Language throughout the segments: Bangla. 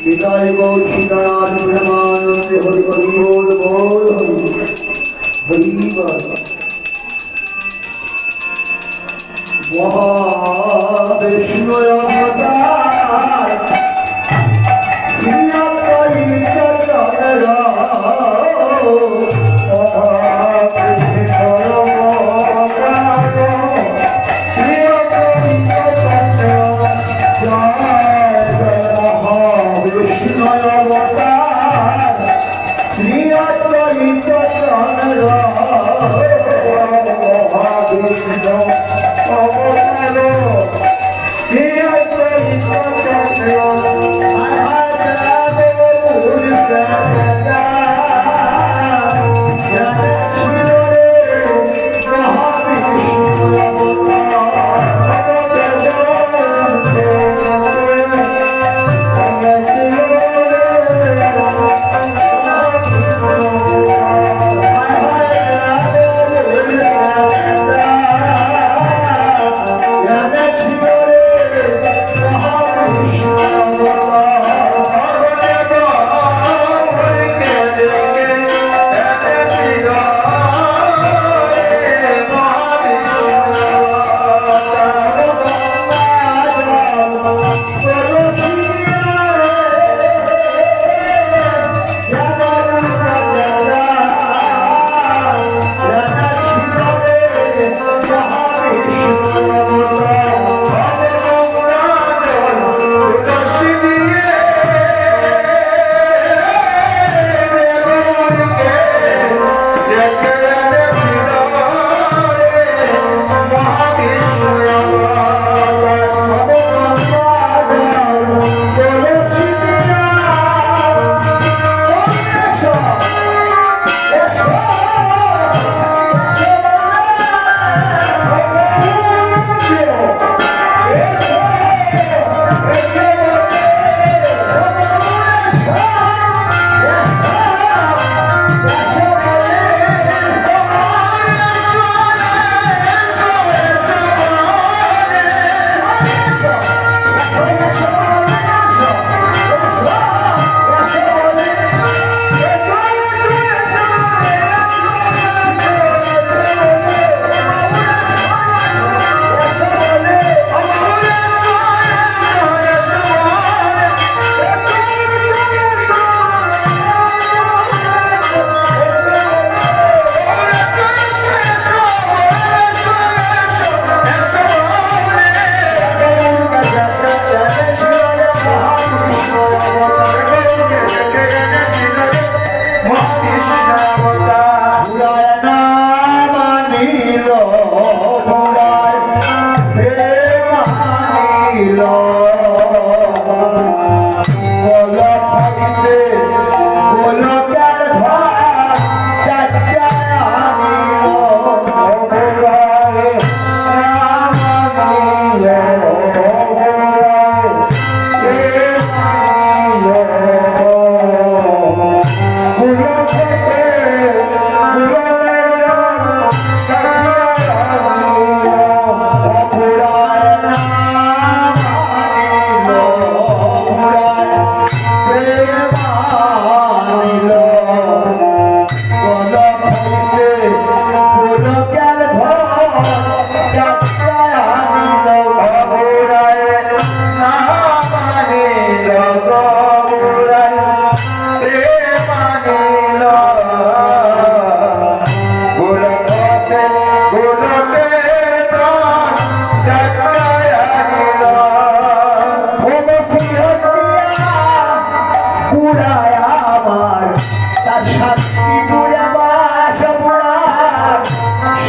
निताय गौर सीताराम ब्रह्मानंद हरि हरि बोल बोल हरि हरि बोल महाविष्णु अवतार श्री चक्र He কৃষ্ণ অবতার পুরায় নাম নিল পুরায় প্রেম নিল গোলক হইতে গোলকের ভাগ যাত্রা নিল পুরায় নাম নিল পুরায় নাম নিল পুরায় প্রেম নিল গোলক হইতে গোলকের ভাগ যাত্রা নিল পুরায় নাম নিল পুরায় প্রেম নিল গোলকে গোলকে প্রাণ যাত্রায় নিল পুরায় আমার তার শান্তি পুরে বাস পুরার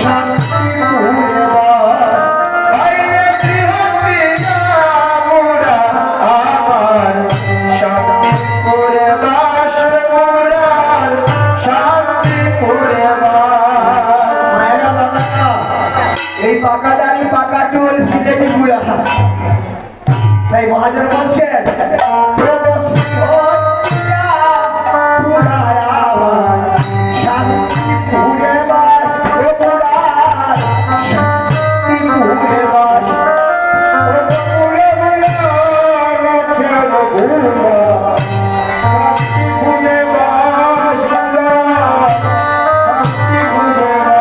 শান্তি পুরে বাস বাইরে শ্রীহরিয়া মুরা আমার শান্তিপুরে বাস মুরার শান্তিপুরে বাস মায়েরা বাবা এই পাকা দাড়ি পাকা চুল সিলেটি গুড়া তাই মহাজন বলছেন পুরায় আমার শান্তি পুরে বাস পুরার শান্তি পুরে বাস পুরে মুরার শান্তিপুরে বাস শান্তিপুরে বাস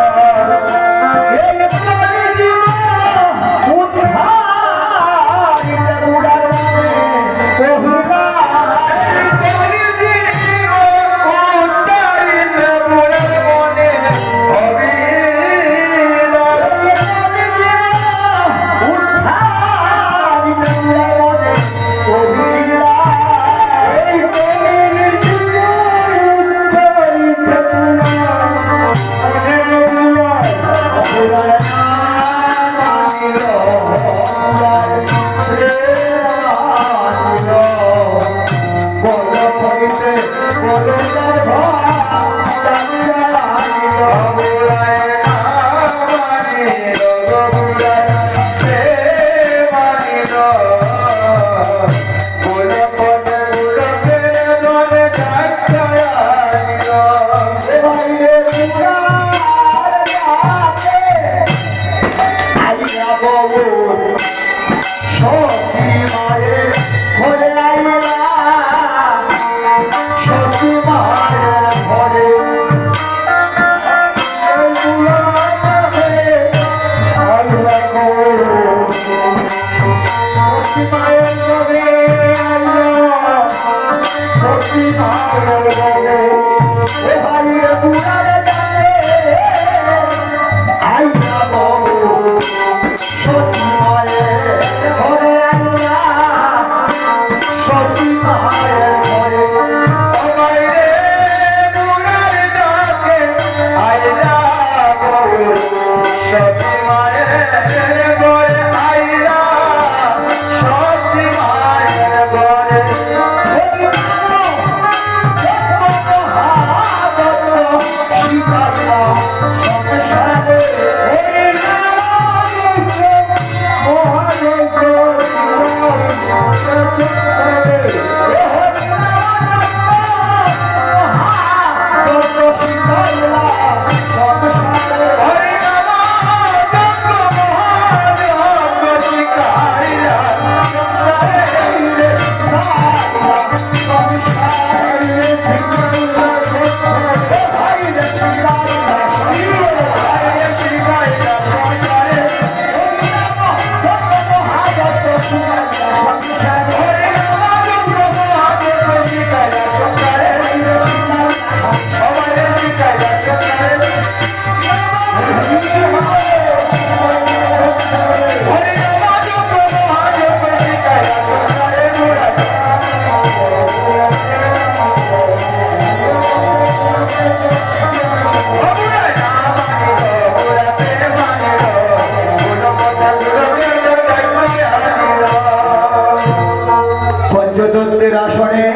সিংহাসনে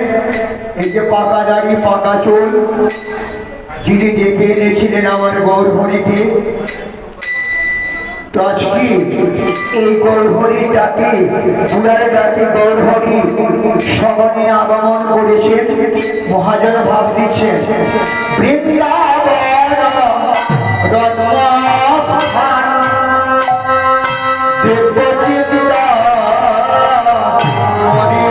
এই যে পাকা দাড়ি পাকা চুল যিনি ডেকে এনেছিলেন আমার গৌরহরিকে, তো আজকে এই গৌরহরির ডাকে পুরার ডাকে গৌরহরি সবনে আগমন করেছেন। মহাজন ভাব দিচ্ছেন বৃন্দাবন রত্নস্থান দেবচিন্তা মনে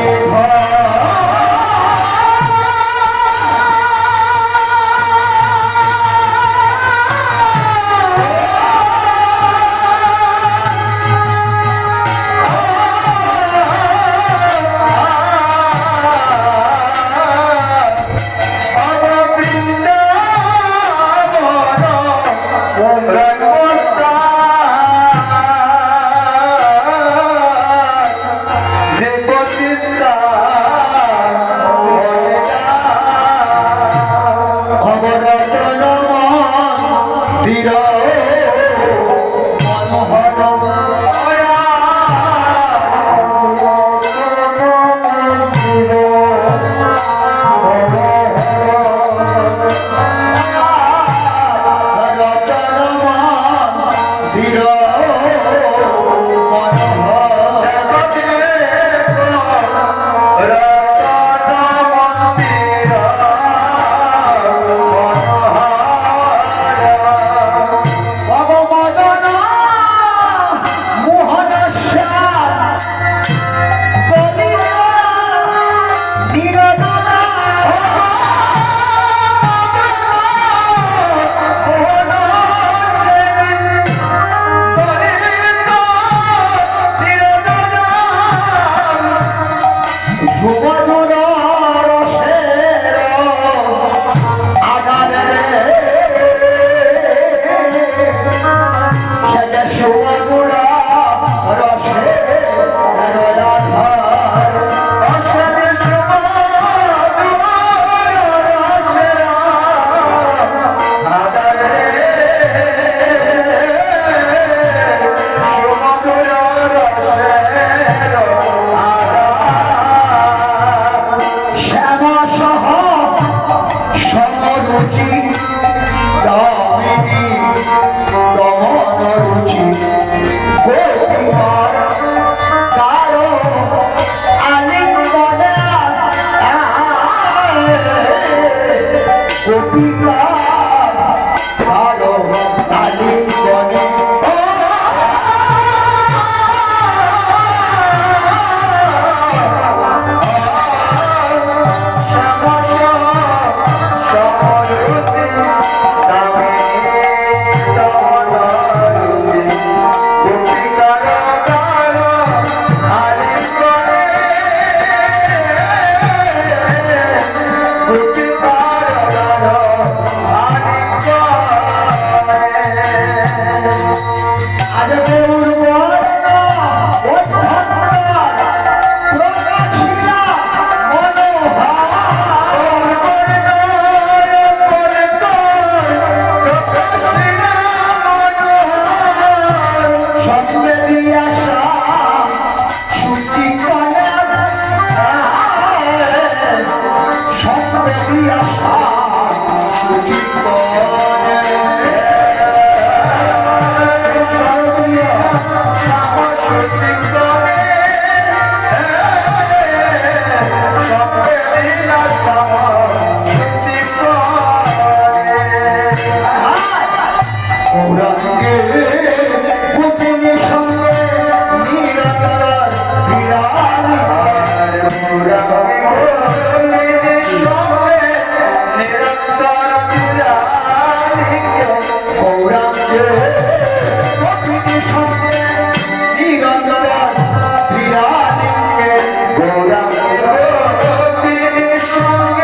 সঙ্গে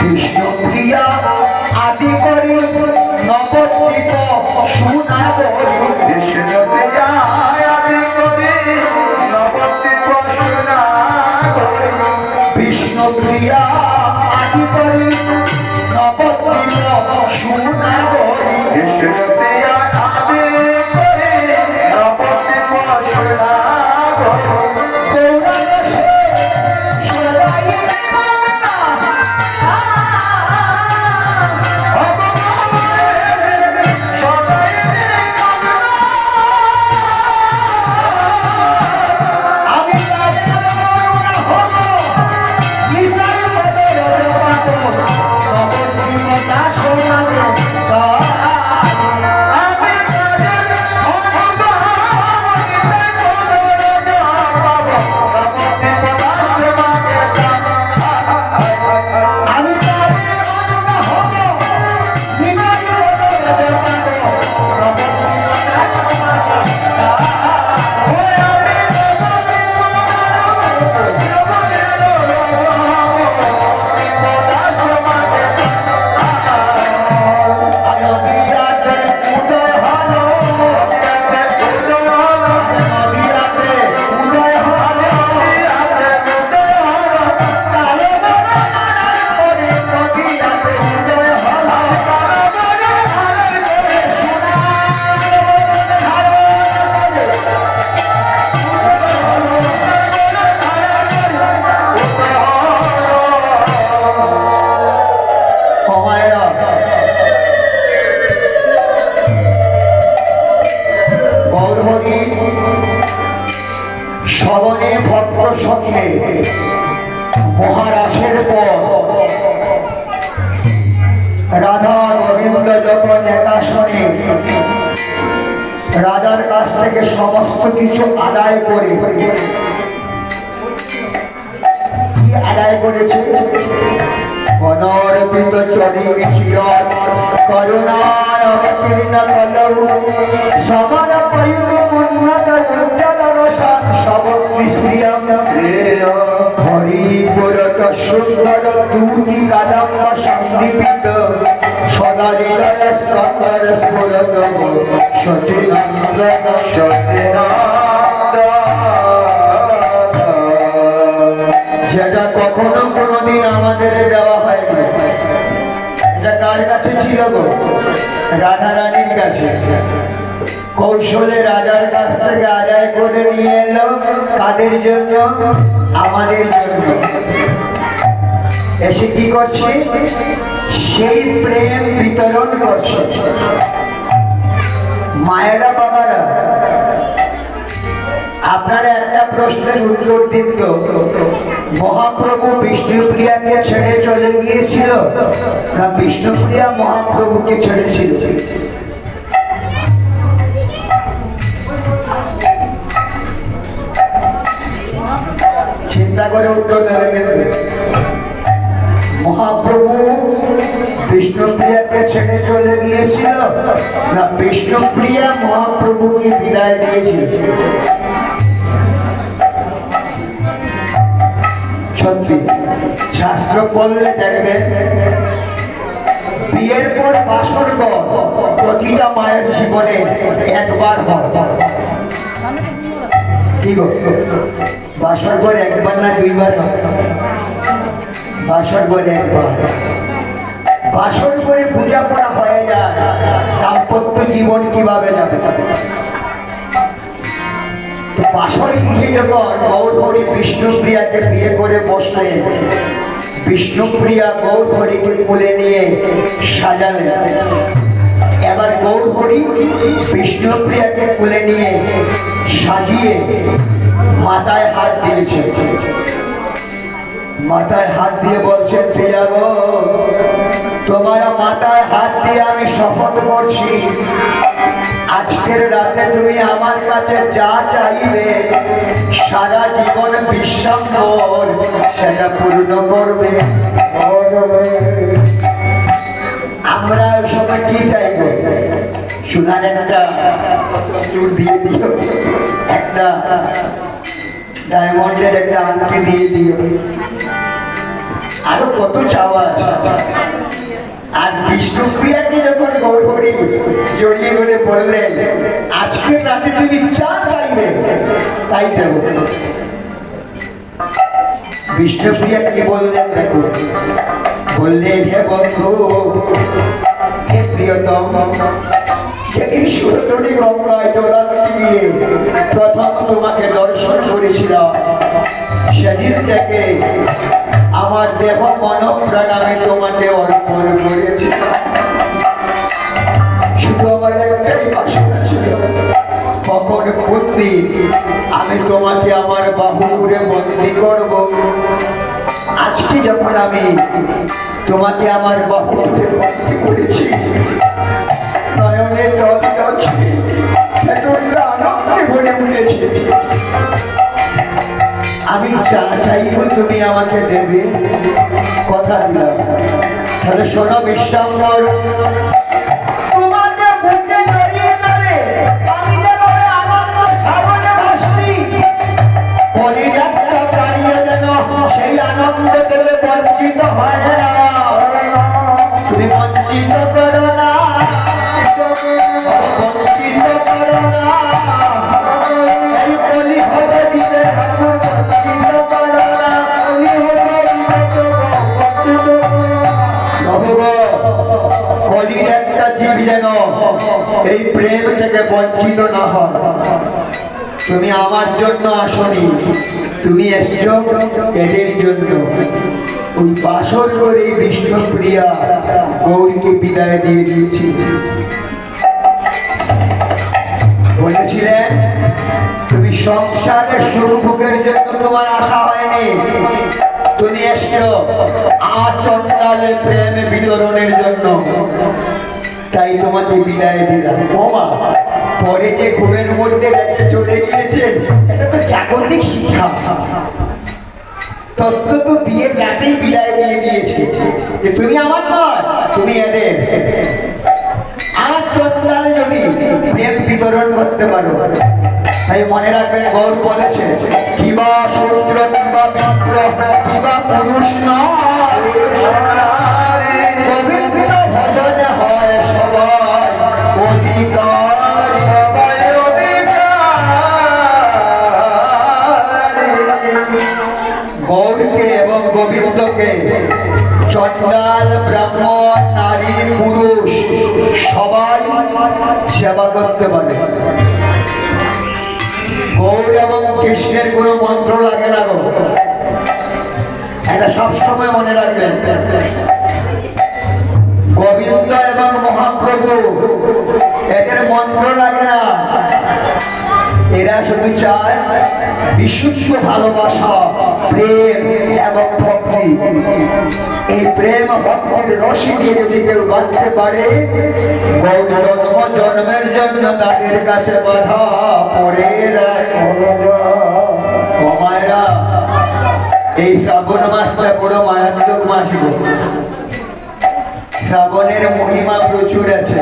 বিষ্ণুপ্রিয়া আদি করি নবদ্বীপ সুনাগরী বিষ্ণুপ্রিয়া আদি করি নবদ্বীপ সুনাগরী বিষ্ণুপ্রিয়া আদি করি নবদ্বীপ সুনাগরী বিষ্ণুপ্রিয়া আদি করি নবদ্বীপ সুনাগরী সবনে ভক্ত সঙ্গে মহারাসের পর রাধা গোবিন্দ যখন একাশনে রাজার কাছ থেকে সমস্ত কিছু আদায় করে কি আদায় করেছে? অনর্পিত চরিবে চিরন করুণায় অবতীর্ণ কলৌ সমান পয়ুর উন্নত উজ্জ্বল রসান সবক্তি শ্রিয়ম হরিপুরট সুন্দর দুটি কাদম্ব সংদীপিত সদা হৃদয় স্কন্দর স্ফুরত সচিনন্দ সচিনন্দ যেটা কখনো কোনোদিন আমাদের দেওয়া হয়নি। এটা কার কাছে ছিল গো? রাধা রানীর কাছে। কৌশলে রাজার কাছ থেকে আদায় করে নিয়ে এলো কাদের জন্য? আমাদের জন্য। এসে কি করছে? সেই প্রেম বিতরণ করছে। মায়েরা বাবারা, আপনারা একটা প্রশ্নের উত্তর দিন তো, মহাপ্রভু বিষ্ণুপ্রিয়াকে ছেড়ে চলে গিয়েছিল না বিষ্ণুপ্রিয়া মহাপ্রভুকে ছেড়েছিল? চিন্তা করে উত্তর দেবেন। মহাপ্রভু বিষ্ণুপ্রিয়াকে ছেড়ে চলে গিয়েছিল না বিষ্ণুপ্রিয়া মহাপ্রভুকে বিদায় দিয়েছিল? সত্যি শাস্ত্র পড়লে দেখবেন বিয়ের পর বাসর ঘর প্রতিটা মায়ের জীবনে একবার হয়। কি গো, বাসর ঘর একবার না দুইবার হয়? বাসর ঘর একবার। বাসর করে পূজা করা হয়ে যায়, দাম্পত্য জীবন কিভাবে যাবে? তো বাসর গৃহে যখন গৌরহরি বিষ্ণুপ্রিয়াকে বিয়ে করে বসলেন, বিষ্ণুপ্রিয়া গৌরহরিকে কোলে নিয়ে সাজালেন। এবার গৌরহরি বিষ্ণুপ্রিয়াকে কোলে নিয়ে সাজিয়ে মাথায় হাত দিয়েছে। মাথায় হাত দিয়ে বলছেন, প্রিয়া গো, তোমার মাথায় হাত দিয়ে আমি শপথ করছি আজকের রাতে তুমি আমার কাছে যা চাইবে সারা জীবন বিশ্বাম্বর সেটা পূর্ণ করবে। আমরা ওই সময় কি চাইবো? সোনার একটা চুর দিয়ে দিও, একটা ডায়মন্ডের একটা আংটি দিয়ে দিও, আরো কত চাওয়া আছে। আর বিষ্ণুপ্রিয়াকে যখন গৌরহরি জড়িয়ে ধরে বললেন আজকের রাতে তুমি যা চাইবে তাই দেব, বিষ্ণুপ্রিয়া কি বললেন দেখো, বললেন হে বন্ধু, হে প্রিয়তম, সেদিন সুরতনী গঙ্গায় জলাতে গিয়ে প্রথম তোমাকে দর্শন করেছিলাম, সেদিন থেকে আমার দেহ মন প্রাণ আমি তোমাকে অর্পণ করেছি। শুধু আমার একটাই বাসনা ছিল, কখন পূর্বে আমি তোমাকে আমার বাহুরে বন্দী করব। আজকে যখন আমি তোমাকে আমার বাহুরে বন্দী করেছি, নয়নে জল যাচ্ছে, সেটা আনন্দে ভরে উঠেছে। আমি যা চাইব তুমি আমাকে দেবে, কথা দিলাম। তাহলে শোনো বিশ্বাম্বর, তোমাকে বুকে জড়িয়ে ধরে আমি যেভাবে আনন্দ সাগরে ভাসি, কলিজাটা দাঁড়িয়ে যেন সেই আনন্দ থেকে বঞ্চিত হয় না। তুমি বঞ্চিত করো না, বঞ্চিত করো না, এই কলি হতে দিতে কলির একটা জীব যেন এই প্রেম থেকে বঞ্চিত না হয়। তুমি আমার জন্য আসনি, তুমি এসছো এদের জন্য। ওই বাসর করে বিষ্ণুপ্রিয়া গৌরীকে বিদায় দিয়ে দিয়েছি। বলেছিলেন তুমি সংসারের সুখভোগের জন্য তোমার আশা হয়নি, তুমি এসছো আমার চন্ডালে প্রেম বিতরণের জন্য, তাই তোমাকে বিদায় দিলাম। ওমা, পরে যে ঘুমের মধ্যে রেখে চলে গিয়েছেন, এটা তো জাগতিক শিক্ষা। তত্ত্ব তো বিয়ের রাতেই বিদায় দিয়ে দিয়েছে যে তুমি আমার নয়, তুমি এদের। আমার চন্ডালে যদি প্রেম বিতরণ করতে পারো, তাই মনে রাখবেন গৌর বলেছে কিবা শূদ্র কিবা বিপ্র কিবা পুরুষ নয়, গোবিন্দ ভজনে হয় সবাই অধিকার, সবাই অধিকার। গৌরকে এবং গোবিন্দকে চন্ডাল ব্রাহ্মণ নারী পুরুষ সবাই সেবা করতে পারে। গৌর এবং কৃষ্ণের কোনো মন্ত্র লাগে না গো, এটা সবসময় মনে রাখবেন। গোবিন্দ এবং মহাপ্রভু এদের মন্ত্র লাগে না, এরা শুধু চায় বিশুদ্ধ ভালোবাসা, প্রেম এবং ভক্তি। এই প্রেম ভক্তির রসিকে যদি কেউ বাঁধতে পারে, গৌর জন্ম জন্মের জন্য তাদের কাছে বাধা পড়ে মায়েরা। এই শ্রাবণ মাসটা বড় মারাত্মক মাস, শ্রাবণের মহিমা প্রচুর আছে।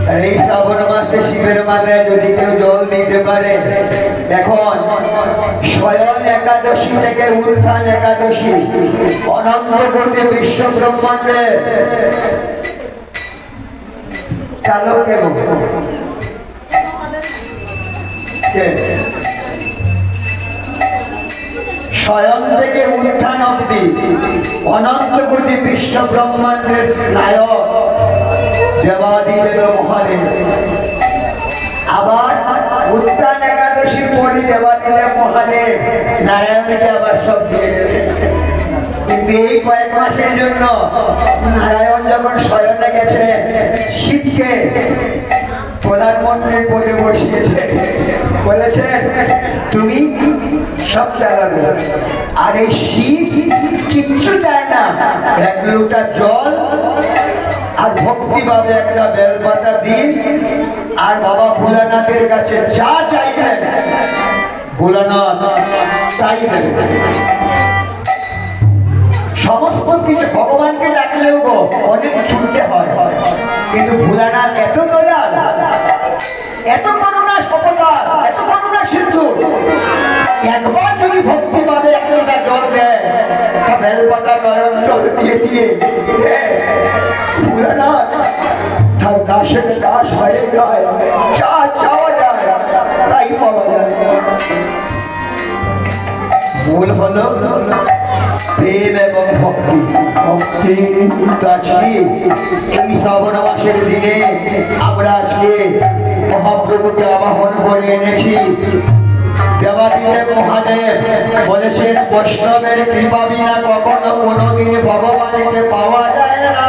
আর এই শ্রাবণ মাসে শিবের মাথায় যদি কেউ জল দিতে পারে, এখন স্বয়ং একাদশী থেকে উত্থান একাদশী অনন্ত কোটি বিশ্ব ব্রহ্মাণ্ডের চালক কে? স্বয়ং থেকে উত্থান অবধি অনন্ত কোটি বিশ্ব ব্রহ্মাণ্ডের নায়ক দেবাদিদেব মহাদেব। আবার উত্থান একাদশীর পরে দেবাদিদেব মহাদেব নারায়ণকে আবার সব দিয়ে দেবেন। কিন্তু এই কয়েক মাসের জন্য নারায়ণ যখন শয়নে গেছে, শিবকে প্রধানমন্ত্রীর পদে বসিয়েছে, বলেছেন তুমি সব চালাবে। আর এই শিব কিচ্ছু চায় না, এক লোটা জল আর ভক্তিভাবে একটা বেলপাতা দিন আর বাবা ভোলানাথের কাছে যা চাইবেন ভোলানাথ তাই দেবে। সমস্ত কিছু ভগবানকে ডাকলেও গো অনেক শুনতে হয়, কিন্তু ভোলানাথ এত দয়াল, এত করুণা সপদার, এত করুণা সিন্ধু, একবার যদি ভক্তিভাবে একটা জল দেয়, একটা বেলপাতা গরম জল দিয়ে দিয়ে ভোলানাথ তার দাসের দাস হয়ে যায়, যা চাওয়া যায় তাই পাওয়া যায়। মূল হলো প্রেম এবং ভক্তি। এই শ্রাবণ মাসের দিনে আমরা আজকে মহাপ্রভুকে আবাহন করে এনেছি। দেবাদিদেব মহাদেব বলেছেন বৈষ্ণবের কৃপা বিনা কখনো কোনোদিন ভগবানকে পাওয়া যায় না।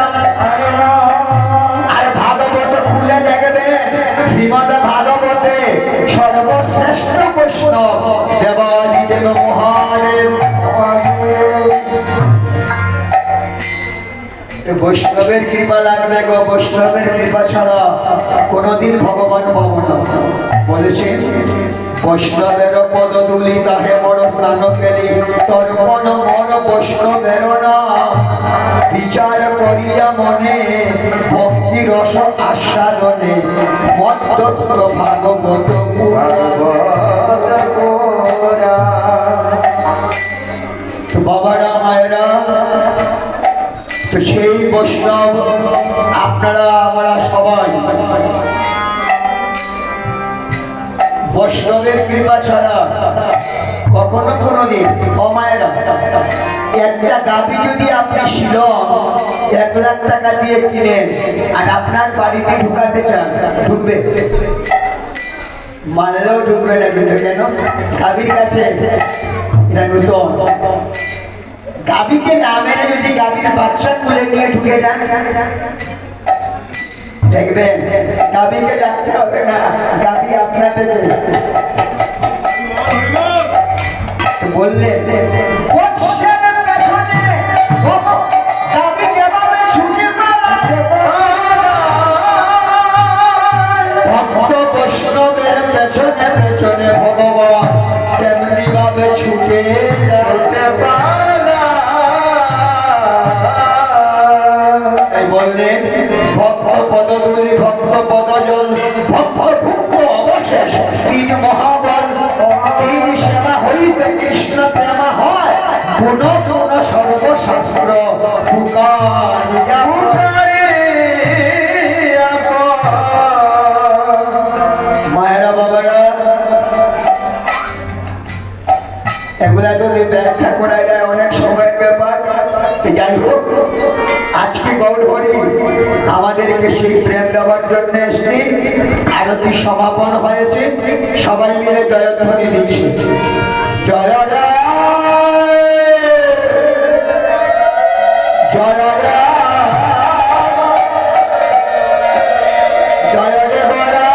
আর ভাগবত খুলে দেখবে, শ্রীমদ ভাগবতে সর্বশ্রেষ্ঠ বৈষ্ণব দেবাদিদেব মহাদেব। বৈষ্ণবের কৃপা লাগবে গো, বৈষ্ণবের কৃপা ছাড়া কোনোদিন ভগবান পাবো না। বলেছেন বৈষ্ণবের পদধূলি তাহে বড় স্নান পেলি, তোর মন মন বৈষ্ণবের না বিচার করিয়া মনে ভক্তি রস আস্বাদনে মধ্যস্থ ভাগবত বাবারা মায়েরা। তো সেই বৈষ্ণব আপনারা আমরা সবাই বৈষ্ণবের কৃপা ছাড়া কখনো কোনোদিন অমায়েরা একটা গাভী যদি আপনি শিলং 1 লাখ টাকা দিয়ে কিনেন আর আপনার বাড়িতে ঢুকাতে চান, ঢুকবে? মানলেও ঢুকবে না। কিন্তু কেন? গাভীর কাছে এটা নতুন। গাভীকে না মেরে যদি গাভীর বাচ্চা তুলে নিয়ে ঢুকে যান, দেখবেন গাভীকে ডাকতে হবে না, গাভী আপনার দেবে। বললে বৈষ্ণবের পেছনে পেছনে ভগবান তেমনি ভাবে ছুটে বললেন ভক্ত পদধূলি ভক্ত পদজল ভক্ত ভুক্ত অবশেষ 3 মহাবল 3 সেবা হইতে কৃষ্ণ প্রেমা হয় গুণ গুণ সর্বশাস্ত্র মায়েরা বাবারা। এগুলা যদি ব্যাখ্যা করা যায় অনেক সময়ের ব্যাপার। যাই হোক, আজকে গৌরহরি আমাদেরকে সেই প্রেম দেওয়ার জন্য এসেছি। আরতি সমাপন হয়েছে, সবাই মিলে জয়ধ্বনি দিচ্ছি। জয় জয় জয় দেবরা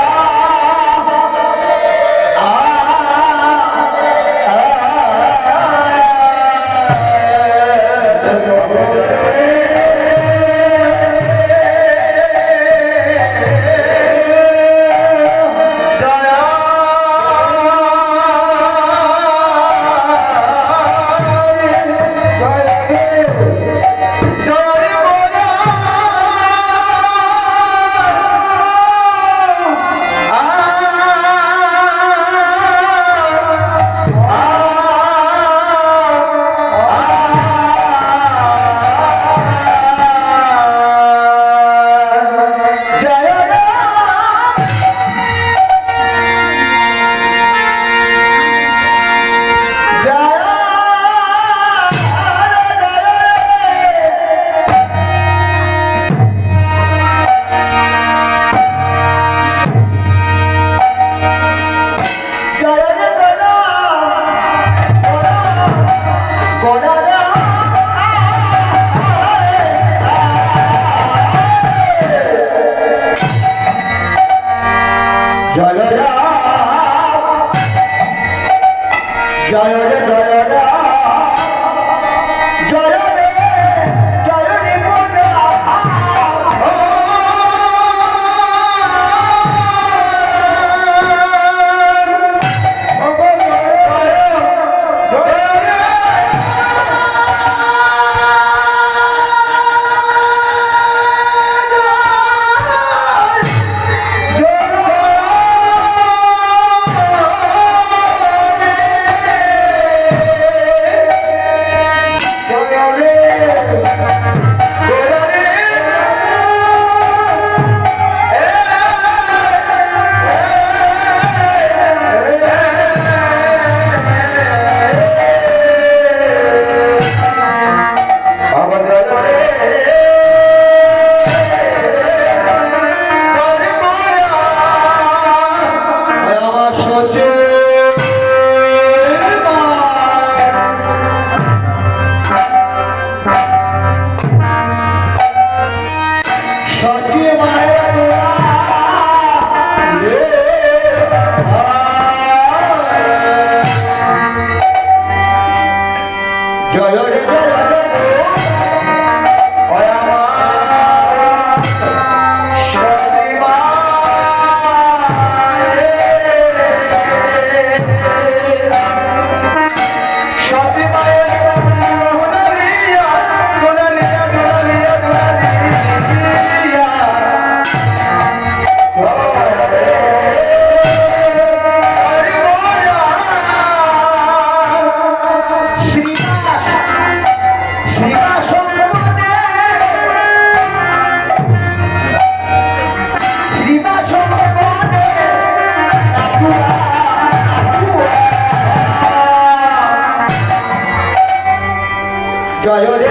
জয় রে জয় রে জয় রে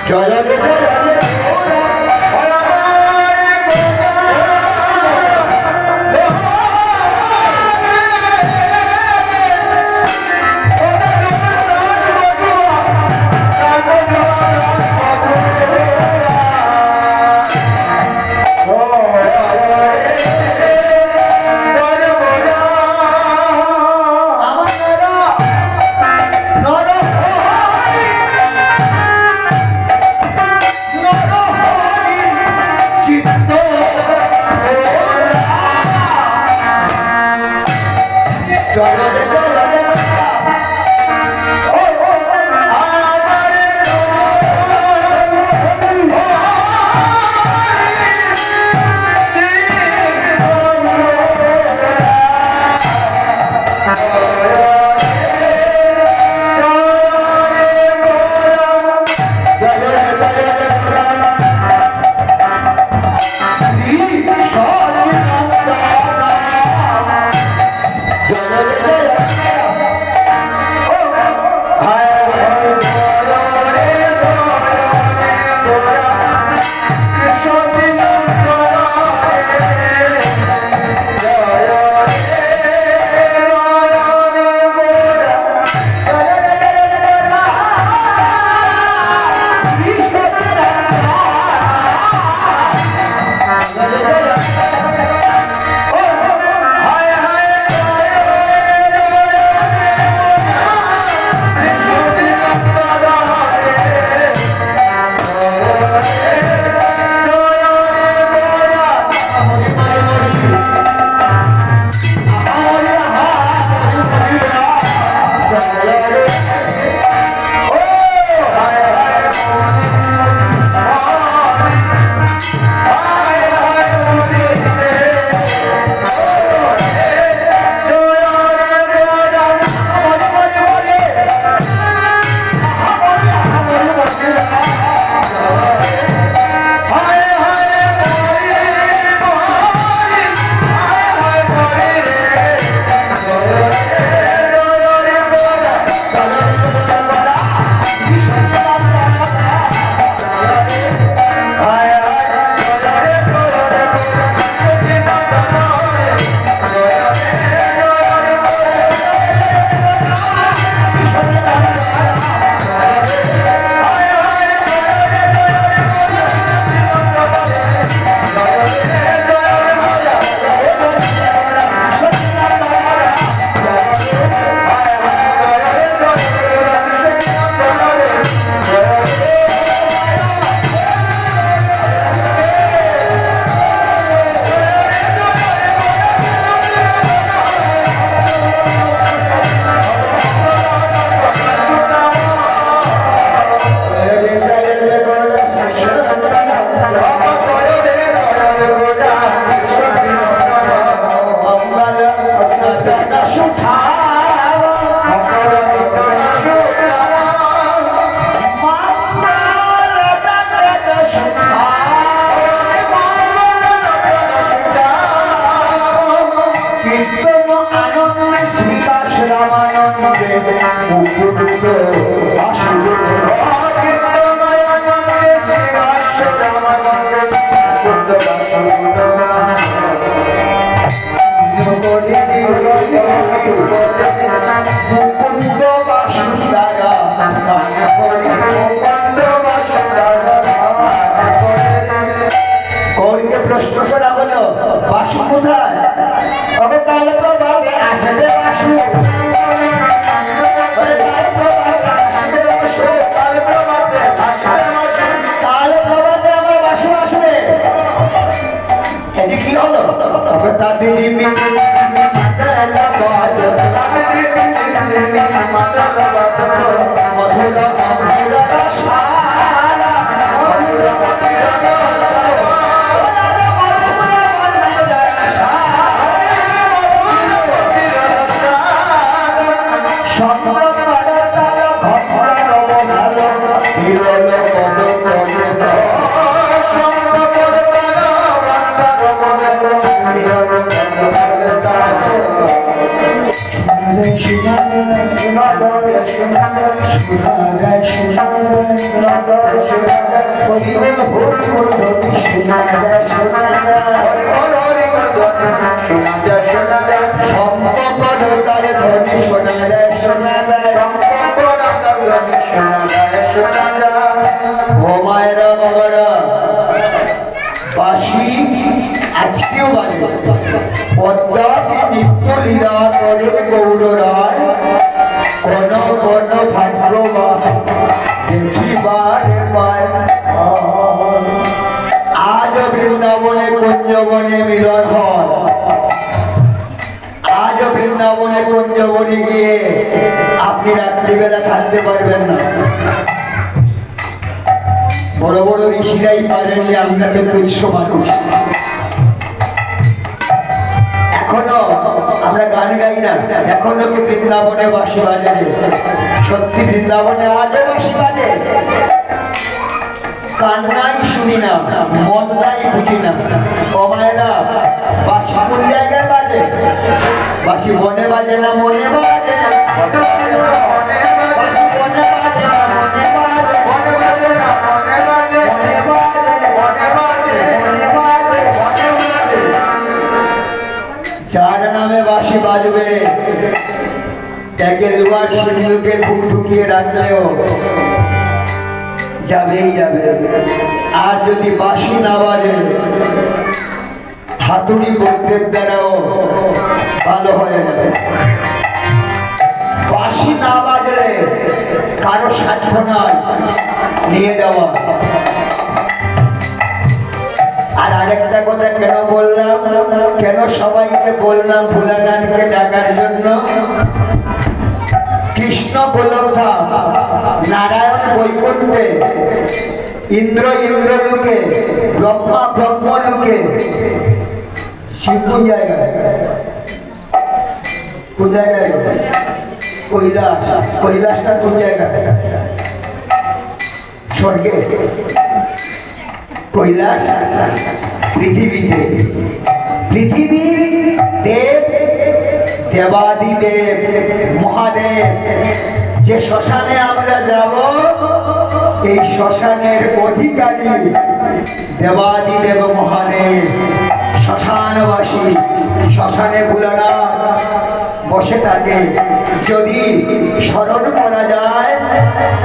জয় প্রশ্ন করা হলো বাসু কোথায়? কাল প্রভাবে আসবে বাসু, কাল প্রভাতে আমার বাসু আসবে। তাবিরি মিনি মাতালা বাজো তাবিরি মিনি মাতালা বাজো মধুরা মধুরা শালা মধুরা আজকেও বাজে পদ্মা নিত্য লীলা করে গৌরায় কোন কোন ভাগ্যবান দেখিবারে পায় আজ বৃন্দাবনে কুঞ্জবনে মিলন হয় আজ বৃন্দাবনে কুঞ্জবনে গিয়ে আপনি রাত্রিবেলা থাকতে পারবেন না বড় বড় ঋষিরাই পারেনি আপনাকে তুচ্ছ মানুষ এখনো আমরা গান গাই না এখনো তো বৃন্দাবনে বাঁশি বাজে সত্যি বৃন্দাবনে আজও বাঁশি বাজে কান্নাই শুনি না মনটাই বুঝি না কমায়রা বাঁশি কোন জায়গায় বাজে বাঁশি বনে বাজে না মনে বাজে যার নামে বাঁশি বাজবে তাকে লোহার সিন্ধুকে বুক ঢুকিয়ে রাখলেও যাবেই যাবে আর যদি বাঁশি না বাজে হাতুড়ি বলতের দ্বারাও ভালো হয়ে যাবে বাঁশি না বাজলে কারো সাধ্য নয় নিয়ে যাওয়া আর আরেকটা কথা কেন বললাম কেন সবাইকে বললাম ভোলানাথকে ডাকার জন্য কৃষ্ণ গোলকধা নারায়ণ বৈকুণ্ঠে ইন্দ্র ইন্দ্রলোকে ব্রহ্মা ব্রহ্মলোকে শিব কোন জায়গায় কোন জায়গায় কৈলাস কৈলাসটা কোন জায়গায় স্বর্গে কৈলাস পৃথিবীতে পৃথিবীর দেব দেবাদিদেব মহাদেব যে শ্মশানে আমরা যাব এই শ্মশানের অধিকারী দেবাদিদেব মহাদেব শ্মশানবাসী শ্মশানে ভোলানাথ বসে থাকে যদি স্মরণ করা যায়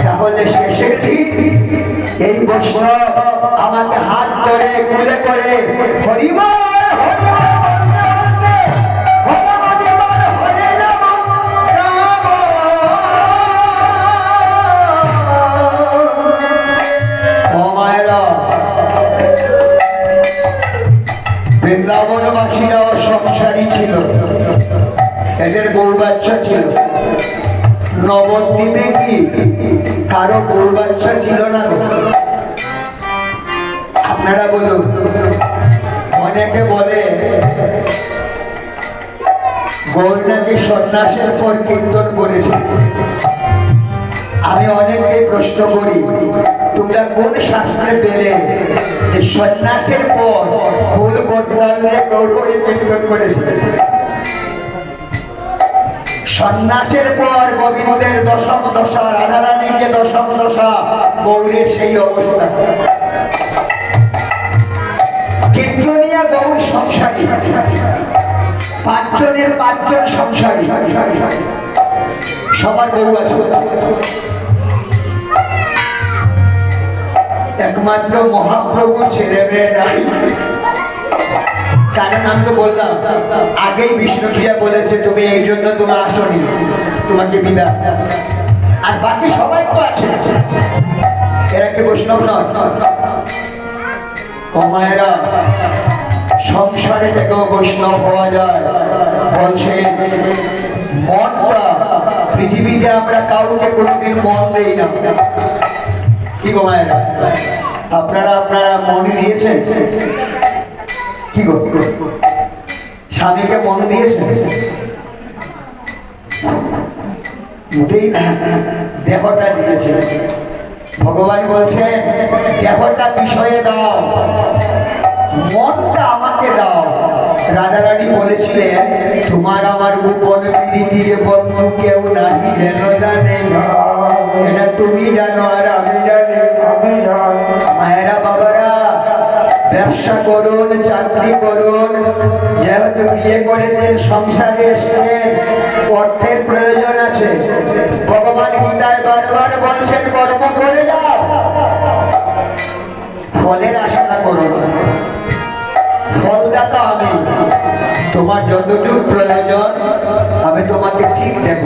তাহলে শেষের দিন এই বৈষ্ণব আমাকে হাত ধরে কুলে করে হরিবল বৃন্দাবনবাসীরাও সংসারী ছিল এদের বউ বাচ্চা ছিল নবদ্বীপে কি কারো বউ বাচ্চা ছিল না আপনারা বলুন অনেকে বলে গৌর নাকি সন্ন্যাসের পর কীর্তন করেছে আমি অনেককে প্রশ্ন করি তোমরা কোন শাস্ত্রে পেলে যে সন্ন্যাসের পর ফুল করতে গৌরী কীর্তন করেছে সন্ন্যাসের পর গোবিন্দের দশম দশা রাধারানীর যে দশম দশা গৌরের সেই অবস্থা কীর্তনিয়া গৌর সংসারী পাঁচজনের পাঁচজন সংসারী সবার বউ আছে একমাত্র মহাপ্রভুর ছেলে মেয়ে নাই কারণ আমি তো বললাম আগেই বিষ্ণুপ্রিয়া বলেছে তুমি এই জন্য তোমার আসনি তোমাকে বিদায় আর বাকি সবাই তো আছে এরা কি বৈষ্ণব নয় ও মায়েরা সংসারে থেকেও বৈষ্ণব হওয়া যায়। বলছে মনটা, পৃথিবীতে আমরা কাউকে কোনোদিন মন দেই না। কি গো মায়েরা, আপনারা মন দিয়েছেন? কি গো, স্বামীকে মন দিয়েছেন? মুখেই না, দেহটা দিয়েছে। ভগবান বলছেন দেহটা বিষয়ে দাও, মনটা আমাকে দাও। রাধারানী বলেছিলেন তোমার আমার গোপন প্রীতির বন্ধু কেউ নাহি যেন জানে, এটা তুমি জানো আর আমি জানি। মায়েরা বাবারা, ব্যবসা করুন, চাকরি করুন, যেহেতু বিয়ে করেছেন, সংসারে এসছেন, অর্থের প্রয়োজন আছে। ভগবান গীতায় বারবার বলছেন কর্ম করে যাও, ফলের আশা না করো। ফলদাতা আমি, তোমার যতটুকু প্রয়োজন আমি তোমাকে ঠিক দেব।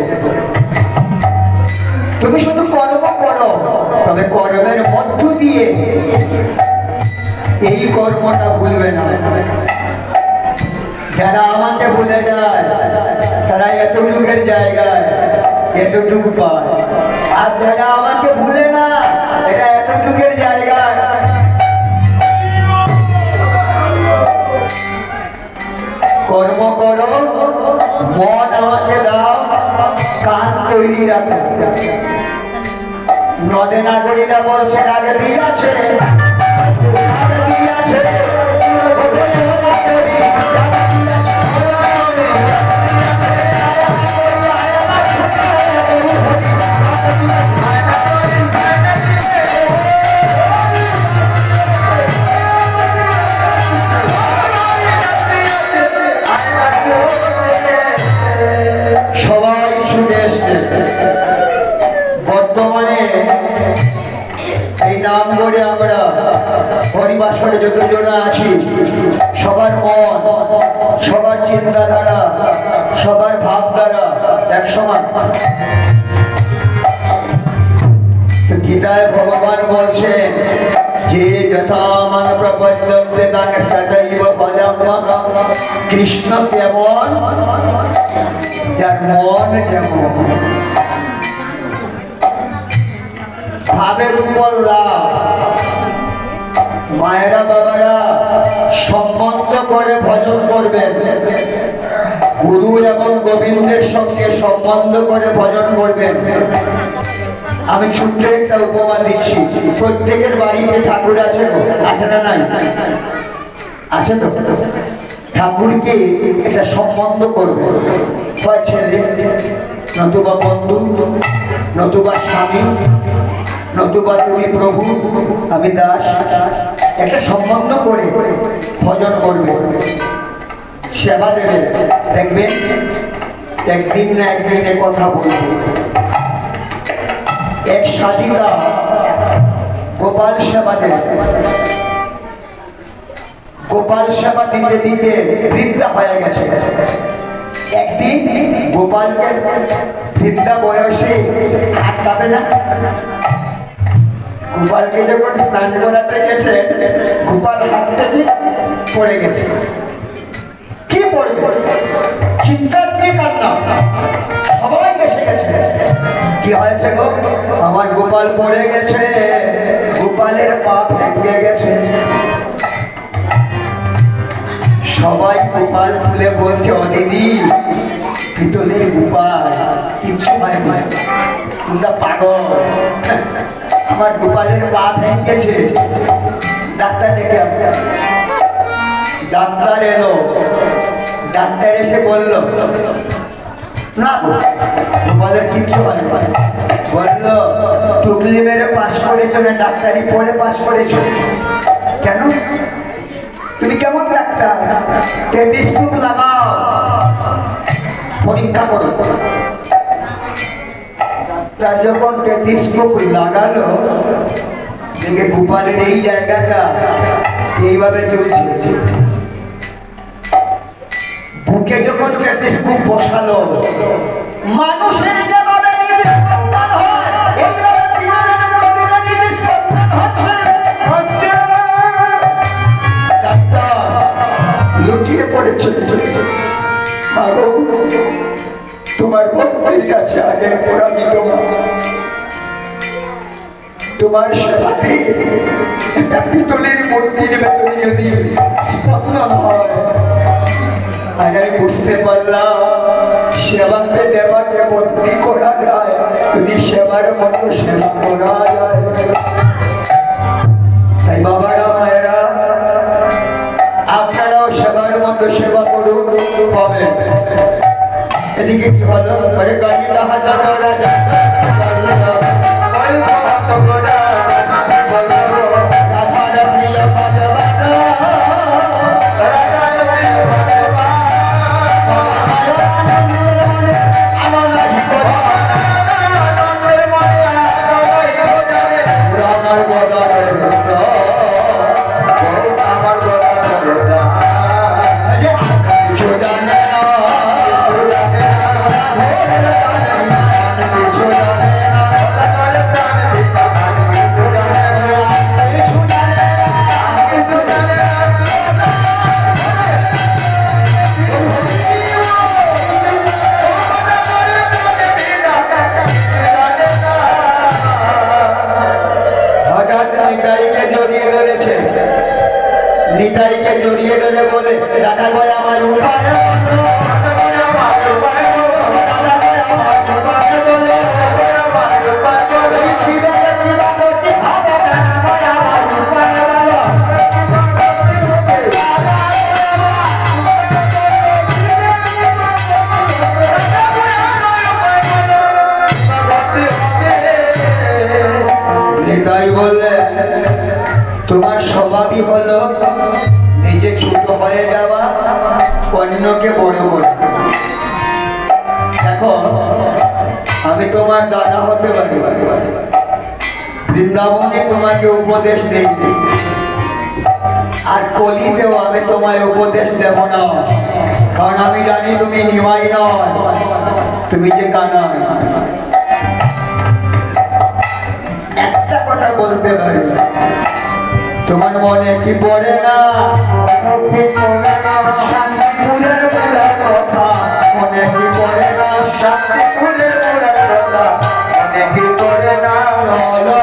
তুমি শুধু কর্ম করো, তবে কর্মের মধ্য দিয়ে এই কর্মটা ভুলবে না। যারা আমাকে ভুলে যায় তারা এতটুকের জায়গায় এতটুকু পায়, আর যারা আমাকে ভুলে না এরা এতটুকের জায়গায় কর্ম করো, মন আমাকে দাও, কান তৈরি রাখো। নদে নাগরীরা বলছে আগে দিন আছে, সবাই শুনে এসছে। বর্তমানে এই নাম করে আমরা পরিবাসরে যতজন আছি, সবার মন, সবার চিন্তাধারা, সবার ভাবধারা এক সমান। গীতায় ভগবান বলছেন যে যথা মান প্রপদ্যন্তে তাকে তথৈব পদাম্যহম। কৃষ্ণ কেমন, যার মন যেমন, ভাবের উপর রাগ। মায়েরা বাবারা, সম্বন্ধ করে ভজন করবেন, গুরু এবং গোবিন্দের সঙ্গে সম্বন্ধ করে ভজন করবেন। আমি ছোট্ট একটা উপমা দিচ্ছি। প্রত্যেকের বাড়িতে ঠাকুর আছে, আছে না নাই? আছে তো। ঠাকুরকে একটা সম্বন্ধ করবে, হয় ছেলে, নতুবা বন্ধু, নতুবা স্বামী, নতুবা তুমি প্রভু, আমি দাস। একটা সম্বন্ধ করে ভজন করবে, সেবা দেবে। দেখবেন একদিন না একদিন কথা বলবে। এক সাধিকা গোপাল সেবা দেবে, গোপাল সেবা দিতে দিতে বৃদ্ধা হয়ে গেছে। একদিন গোপালকে বৃদ্ধা বয়সে হাত কাঁপে না? গোপালকে যখন স্নান করাতে গেছে, গোপাল হাতটা দিয়ে পড়ে গেছে। কি পড়বে? চিৎকার দিয়ে কান্না, সবাই এসে গেছে। কি হয়েছে গো? আমার গোপাল পড়ে গেছে, গোপালের পা ভেঙে গেছে। সবাই গোপাল তুলে বলছে, ও দিদি, পিতলের গোপাল, কিচ্ছু হয় না, তোমরা পাগল, আমার গোপালের পা ভেঙে গেছে। ডাক্তার ডেকে, ডাক্তার এলো। ডাক্তার এসে বলল না গোপালের কিচ্ছু হয় না। বলল টুকলি মেরে পাস করেছো না ডাক্তারি পড়ে পাস করেছো? কেন? তুমি কেমন ডাক্তার? টেলিস্কোপ লাগাও, পরীক্ষা করো। ডাক্তার যখন টেলিস্কোপ লাগালো, দেখে গোপালের এই জায়গাটা এইভাবে চলছে। বুকে যখন টেলিস্কোপ বসালো, মানুষের যেভাবে নিজের সন্তান হয়, এইভাবে নিজের সন্তান হচ্ছে। ডাক্তার করেছে। মাগো, তোমার ভক্তের কাছে আগের আমি তোমার সেবাতে একটা পিতলের মূর্তির ভেতরে যদি স্পন্দন হয়, আর আমি বুঝতে পারলাম সেবাতে দেবাকে বন্দি করা যায় যদি সেবার মতো সেবা করা যায়। তাই বাবারা মায়েরা, আপনারাও সেবার মতো সেবা করুন, পাবেন। এদিকে কি হলো? গাড়ি দাহাটা দৌড়া যায় নিতাইকে জড়িয়ে ধরে বলে, দাদা ভাই আমার নিতাই বললে, তোমার স্বভাবই হলো নিজে ছোট হয়ে যাওয়া, অন্যকে বড় করা। দেখো, আমি তোমার দাদা হতে পারি, বৃন্দাবনে তোমাকে উপদেশ দিই, আর কলিতেও আমি তোমায় উপদেশ দেব না, কারণ আমি জানি তুমি নিমাই নয়, তুমি যে কানা। একটা কথা বলতে পারি, তোমার মনে কি পড়ে না শান্তিপুরের পুরার কথা? মনে কি পড়ে না শান্তিপুরের পুরার কথা? মনে কি পড়ে না? চলো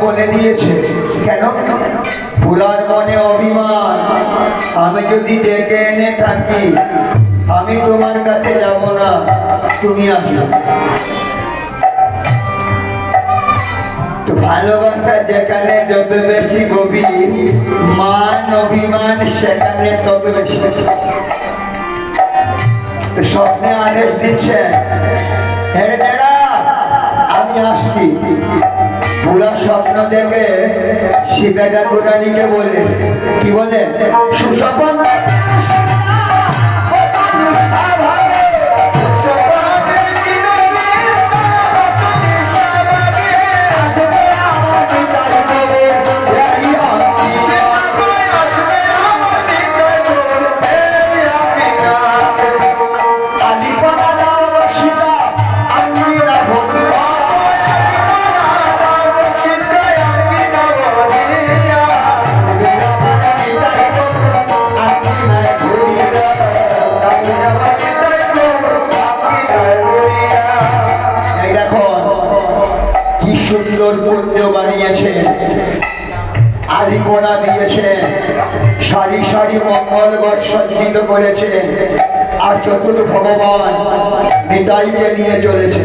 বলে দিয়েছে। কেন? পুরার মনে অভিমান, আমি যদি ডেকে এনে থাকি আমি তোমার কাছে যাব না, তুমি আসো। তো ভালোবাসা যেখানে যত বেশি গভীর, মান অভিমান সেখানে তত বেশি। তো স্বপ্নে আদেশ দিচ্ছে, হ্যাঁ দাদা আমি আসছি। পুরা স্বপ্ন দেখে সীতাটা গোটানিকে বলে, কি বলে? সুস্বপন সুন্দর কুঞ্জ বানিয়েছে, আলিপনা দিয়েছে, সারি সারি মঙ্গল গড় সজ্জিত করেছে, আর চতুর ভগবান নিতাইকে নিয়ে চলেছে।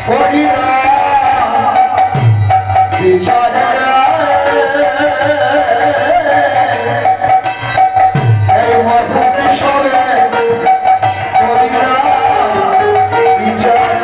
করি না বিচার এই মধুকেশ্বরে করি না বিচার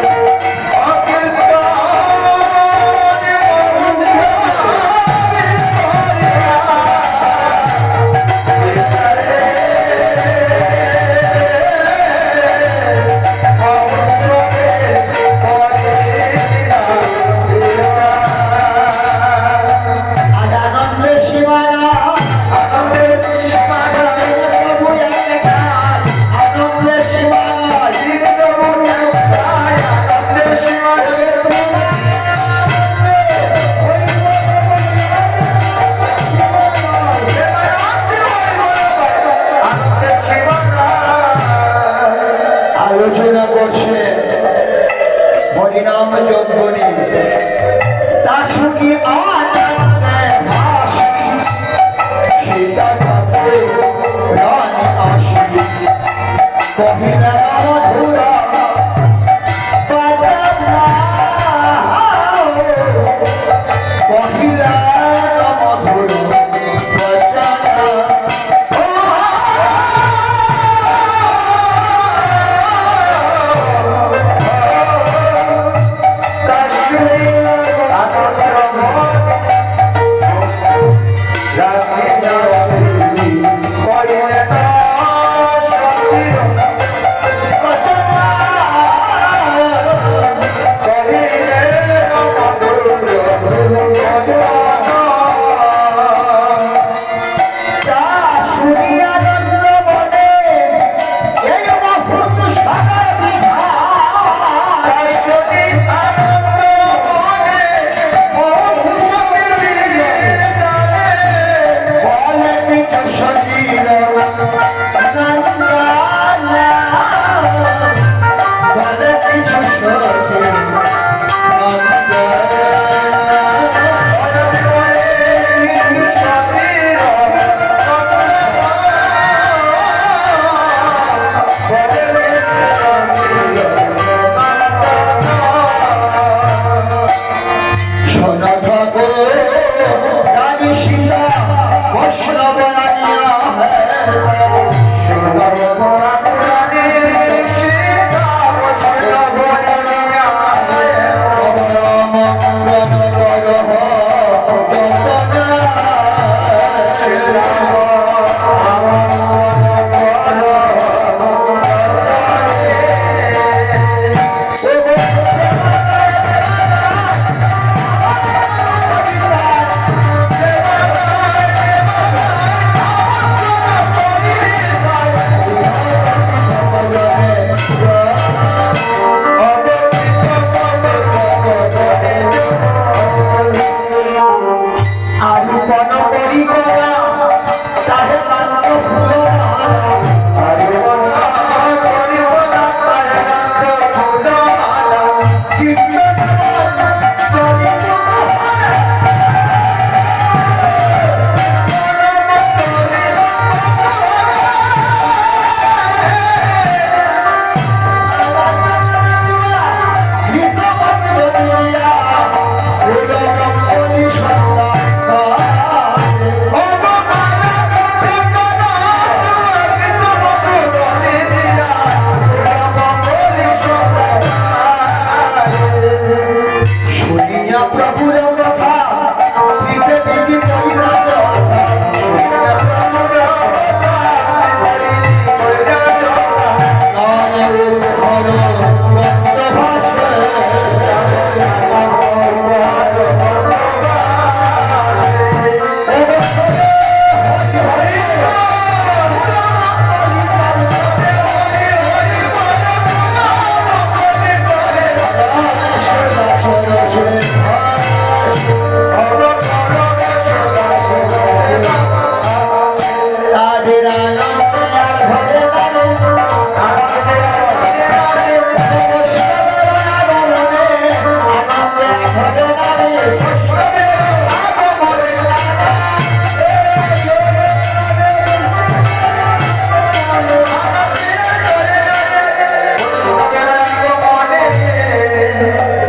আলোচনা করছে হরিনাম যজ্ঞ নিয়ে তার সঙ্গে রানী আসি কহিলা মধুরা কহিলা মধুরা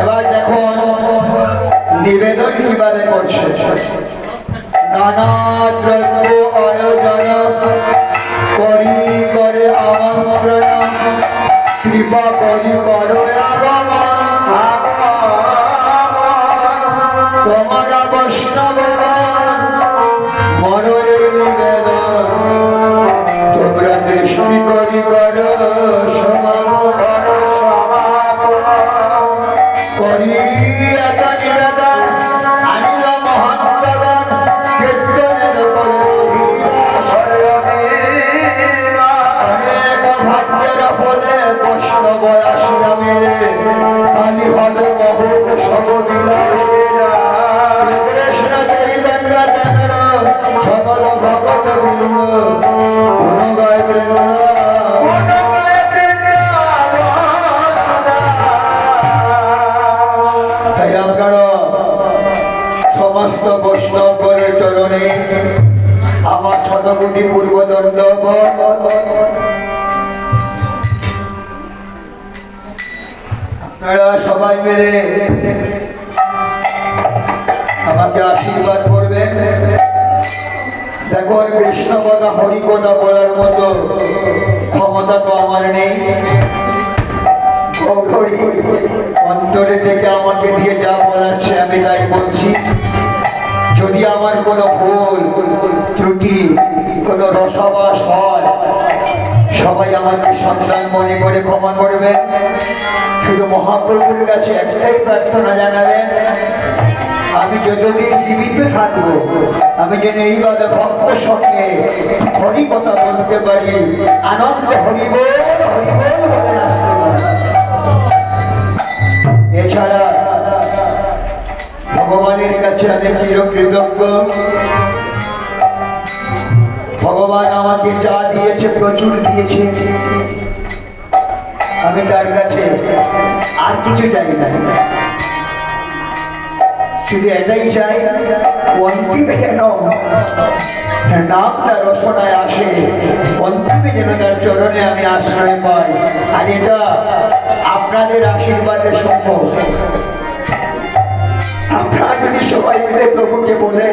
এবার দেখুন নিবেদন কিভাবে করছে। নানা দ্রব্য আয়োজন করি করে আমন্ত্রণ কৃপা করি করো আগমন তোমারা বৈষ্ণব মনের নিবেদন তোমরা দৃষ্টি করি করো করি একা নিবেদন আনিল মহন্তগণ কীর্তনের অনেক ভাগ্যের ফলে বৈষ্ণব আসিয়া মিলে খালি হল বহু সব কৃষ্ণ চৈতন্য চন্দ্র সকল ভগত বৃন্দ গুণ গায় বৃন্দ তাই আপনারা সমস্ত বৈষ্ণবের চরণে আমার শতকোটি পূর্ব দণ্ডবৎ। আপনারা সবাই মিলে আমাকে আশীর্বাদ করবেন। দেখুন কৃষ্ণ কথা হরি কথা বলার মতো ক্ষমতা তো আমার নেই। অন্তরে থেকে আমাকে দিয়ে যা বলাচ্ছে আমি তাই বলছি। যদি আমার কোনো ভুল ত্রুটি কোনো রসবাস হয় সবাই আমাকে সন্তান মনে করে ক্ষমা করবেন। শুধু মহাপ্রভুর কাছে একটাই প্রার্থনা জানাবেন, আমি যতদিন জীবিত থাকবো আমি যেন এইভাবে ভক্তের সঙ্গে হরি কথা বলতে পারি, আনন্দে হরিবল হরিবল বলে আসতে পারি। এছাড়া ভগবানের কাছে আমি চিরকৃতজ্ঞ। ভগবান আমাকে যা দিয়েছে প্রচুর দিয়েছে, আমি তার কাছে আর কিছু চাই না, শুধু এটাই চাই অন্তিমে যেন নামটা রসনায় আসে, অন্তিমে যেন তার চরণে আমি আশ্রয় পাই। আর এটা আপনাদের আশীর্বাদে সম্ভব। আপনারা যদি সবাই মিলে প্রভুকে বলে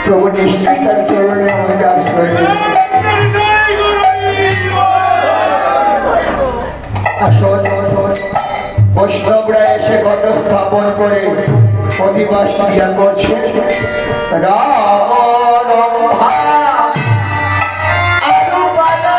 প্রভু নিশ্চয়ই তার চরণে আমাকে আশ্রয় দেবে। আসুন বৈষ্ণবরা এসে ঘট স্থাপন করে অধিবাস ক্রিয়া করছে। রাম রম্ভা অনুপদা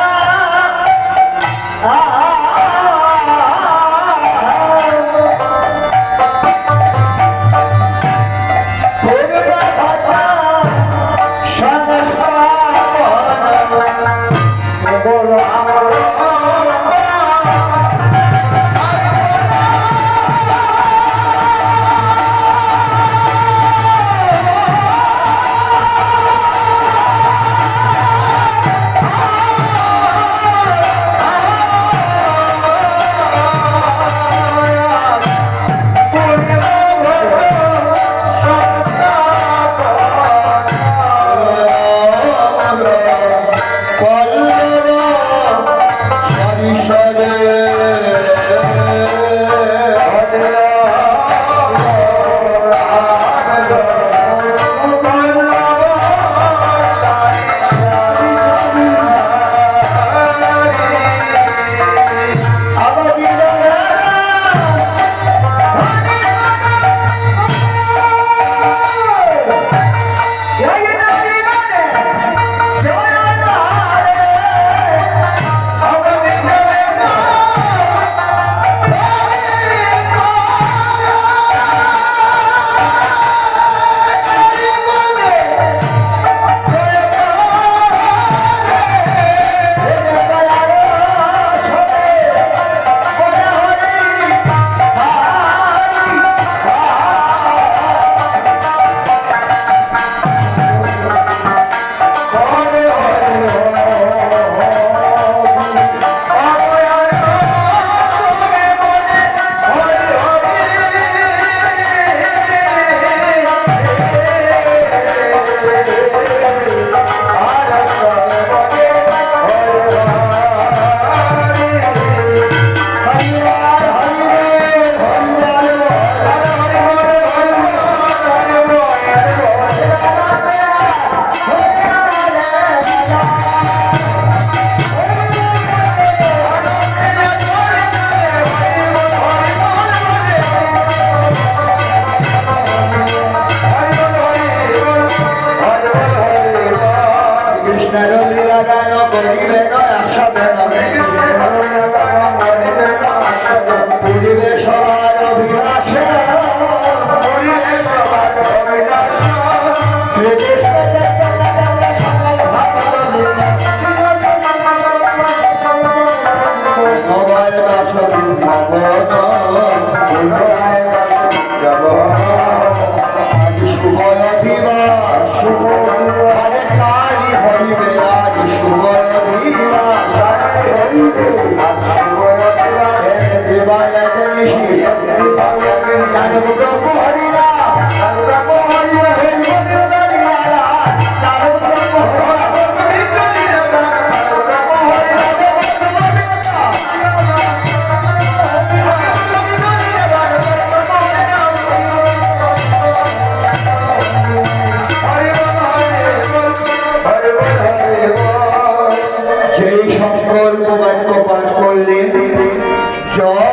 লীলা গান করিবে আশাবে পুরিবে সবার অভিলাষে যেই সংকল্প বাক্য পাঠ করলেন জয়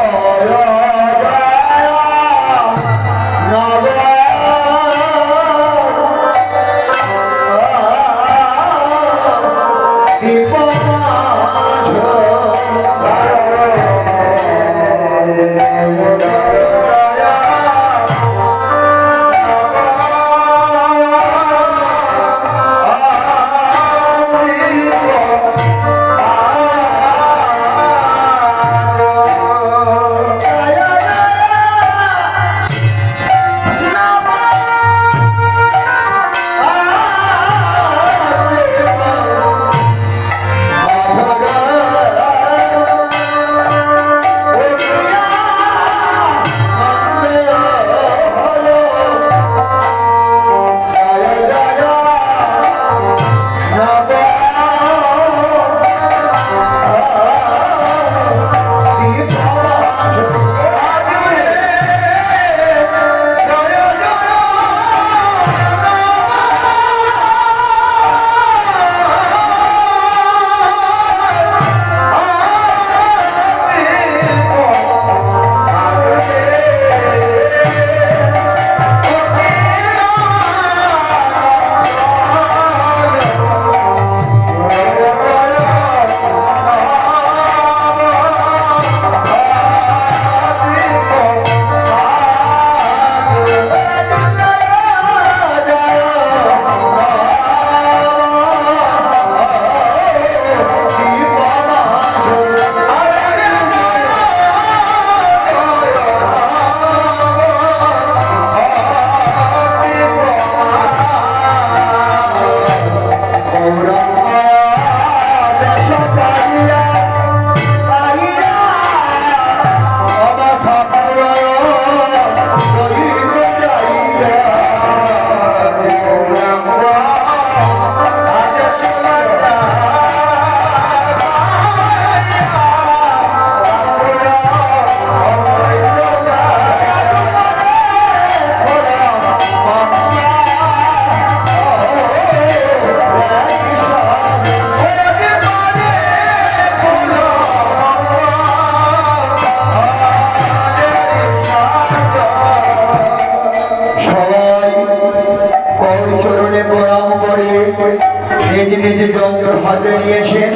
নিজ নিজ যন্ত্র হাতে নিয়েছেন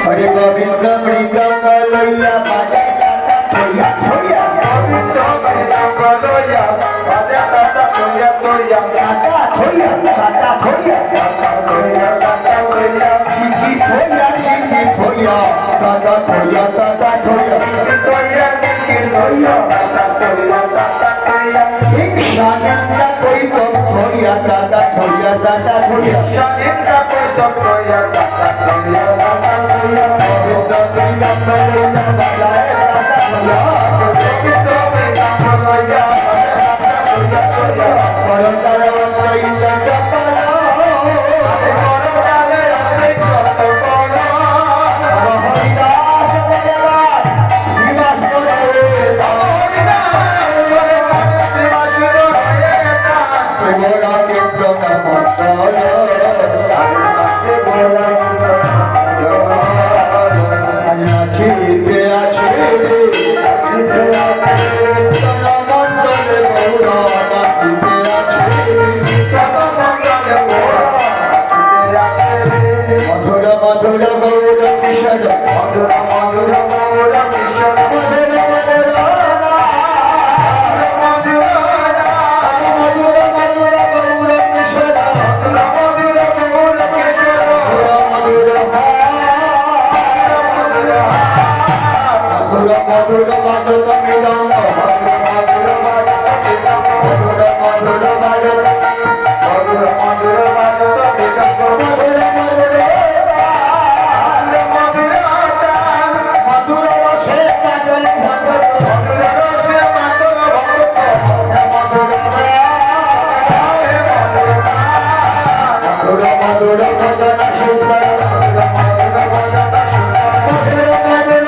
হরে গোবিন্দ মৃদঙ্গ লইয়া বাজে থইয়া থইয়া গোবিন্দ মৃদঙ্গ লইয়া বাজে থইয়া থইয়া কাটা থইয়া কাটা থইয়া কাটা থইয়া কাটা থইয়া চিকি থইয়া চিকি থইয়া কাটা থইয়া কাটা থইয়া থইয়া চিকি থইয়া কাটা থইয়া কাটা থইয়া এক শানন্দা কই তো থইয়া কাটা থইয়া কাটা থইয়া শানন্দা কই তো থইয়া কাটা থইয়া কাটা থইয়া গোবিন্দ মৃদঙ্গ লইয়া বাজায় কাটা থইয়া গোবিন্দ মৃদঙ্গ লইয়া বাজায় থইয়া থইয়া পরন্তর কইলা চপলা মধুর গৌর কিশোর মধুর মধুর গৌর কিশোর মধুর মধুর মধুর মধুর মৃদঙ্গ মধুর মধুর মধুর মধুর মধুর মধুর মধুর মধুর মৃদঙ্গ মধুর মধুর মধুর রসে পাগল মধুর মধুর রসে পাগল মধুর মধুর মধুর ভজন সুন্দর মধুর ভজন মধুর মধুর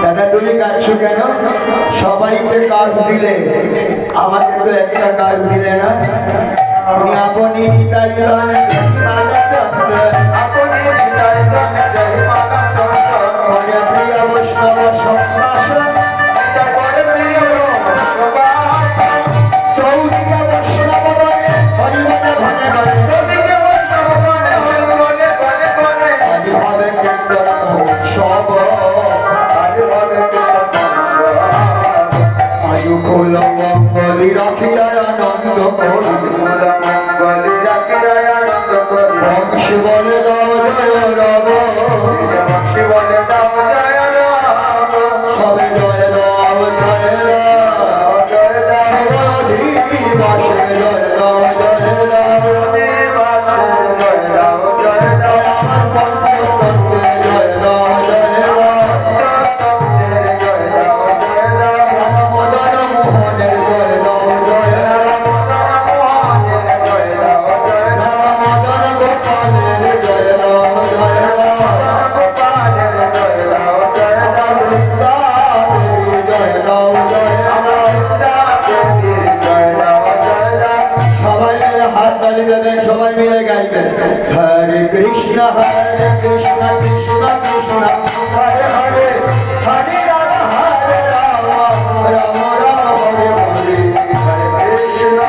দাদা তুমি গাচ্ছ কেন? সবাইকে কাজ দিলে আমাকে তো একটা কাজ দিলে না। আপনি আপনি নিতাই গান আপনি নিতাই গান জয় মাতা চন্দ্র প্রিয় বৈষ্ণব সম্ভাষণ চৌদিকে বৈষ্ণব বলে হরিবলে ঘনে ঘনে চৌদিকে বৈষ্ণব বলে হরিবলে ঘনে ঘনে আদি হবে কীর্তন সব আয়ুকুল মঙ্গলি রাখিয়া আনন্দ করি মঙ্গলি রাখিয়া আনন্দ করি বংশী বলে দাও জয় রব বংশী বলে দাও জয় রব সবে জয় দাও জয় রাম জয় দাও দিবাসে জয় দাও জয় রাম দিবাসে জয় দাও জয় দাও আমার পঞ্চতত্ত্বে জয় দাও জয় রাম জয় দাও জয় রাম মদন মোহনের জয় দাও জয় রাম মদন মোহনের জয় দাও জয় রাম মদন গোপালের জয় দাও জয় রাম গোপালের জয় দাও জয় রাম বৃন্দাবনের জয় দাও জয় রাম বৃন্দাবনের জয় দাও জয় রাম সবাই মিলে হাত তালি দেবেন সবাই মিলে গাইবেন হরে কৃষ্ণ কৃষ্ণ কৃষ্ণ হরে হরে হরে রাম হরে রাম রাম রাম হরে হরে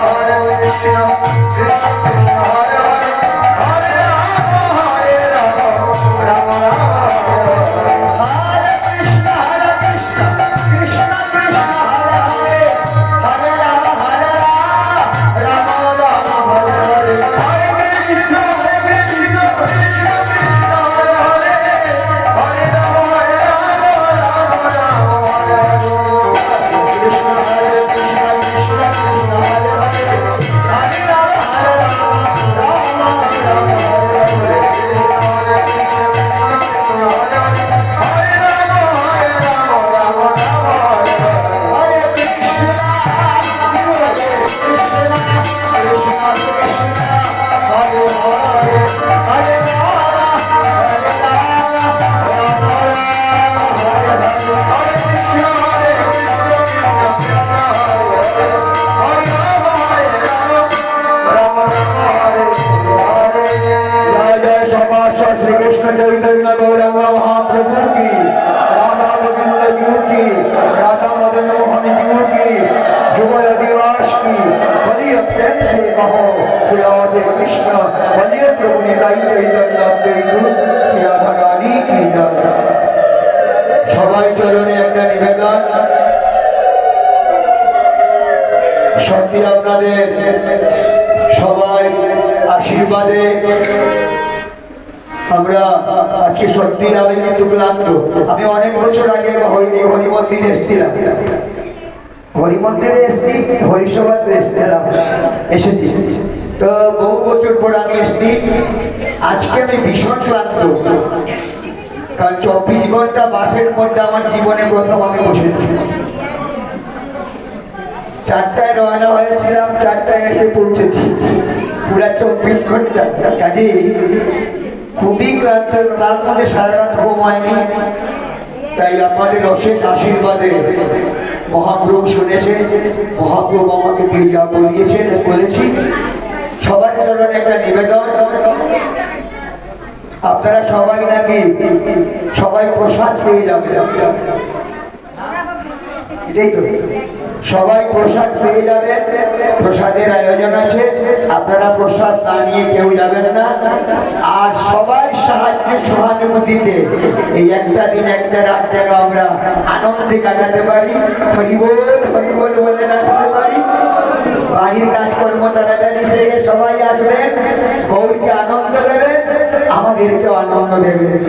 হরে কৃষ্ণ কৃষ্ণ কৃষ্ণ হরে হরে হরে রাম হরে রাম রাম রাম হরে হরে হরে কৃষ্ণ কৃষ্ণ কৃষ্ণ হরে হরে হরে রাম রাম রাম হরে হরে হরে কৃষ্ণ কৃষ্ণ কৃষ্ণ হরে হরে হরে রাম রাম রাম হরে হরে কৃষ্ণ হরে কৃষ্ণ কৃষ্ণ কৃষ্ণ হরে হরে হরে রাম রাম রাম হরে হরে হরে কৃষ্ণ কৃষ্ণ কৃষ্ণ কৃষ্ণ হরে হরে হরে রাম হরে রাম রাম রাম হরে হরে হরে কৃষ্ণ হরে কৃষ্ণ जय समाचार श्री कृष्ण चैतन्य गौरंग महाप्रभु की राधा गोविंद जी की राधा मदन मोहन जी की युगल दिवस की बलिय प्रेम से कहो श्री राधे कृष्ण बलिय प्रभु निताई चैतन्य श्री राधा रानी की जय সবাই চরণে একটা নিবেদন সত্যি আপনাদের সবাই আশীর্বাদে আমরা আজকে সত্যি আমি কিন্তু ক্লান্ত। আমি অনেক বছর আগে হরি মন্দিরে এসেছিলাম, হরি মন্দিরে এসেছি, হরিসভাতে এসেছি, তো বহু বছর পর আমি এসেছি। আজকে আমি ভীষণ ক্লান্ত, কারণ 24 ঘন্টা বাসের মধ্যে আমার জীবনে প্রথম আমি বসেছি। 4টায় রওনা হয়েছিলাম, 4টায় এসে পৌঁছেছি। ঘন্টা কাজে খুবই ক্লান্ত, তার মধ্যে সারা রাত ঘুম হয়নি। তাই আপনাদের অশেষ আশীর্বাদে মহাপ্রভু শুনেছে, মহাপ্রভু আমাকে যা বলিয়েছেন বলেছি। সবার চরণে একটা নিবেদন, আপনারা সবাই নাকি সবাই প্রসাদ পেয়ে যাবে, এটাই তো, সবাই প্রসাদ পেয়ে যাবেন। প্রসাদের আয়োজন আছে, আপনারা প্রসাদ না নিয়ে কেউ যাবেন না। আর সবার সাহায্য সহানুভূতিতে এই একটা দিন একটা রাত যেন আমরা আনন্দে কাটাতে পারি, হরিবোল হরিবোল বলে নাচতে পারি। বাড়ির কাজকর্ম তাড়াতাড়ি সেরে সবাই আসবেন, গৌরকে আনন্দ দেবেন, আমাদেরকেও আনন্দ দেবেন।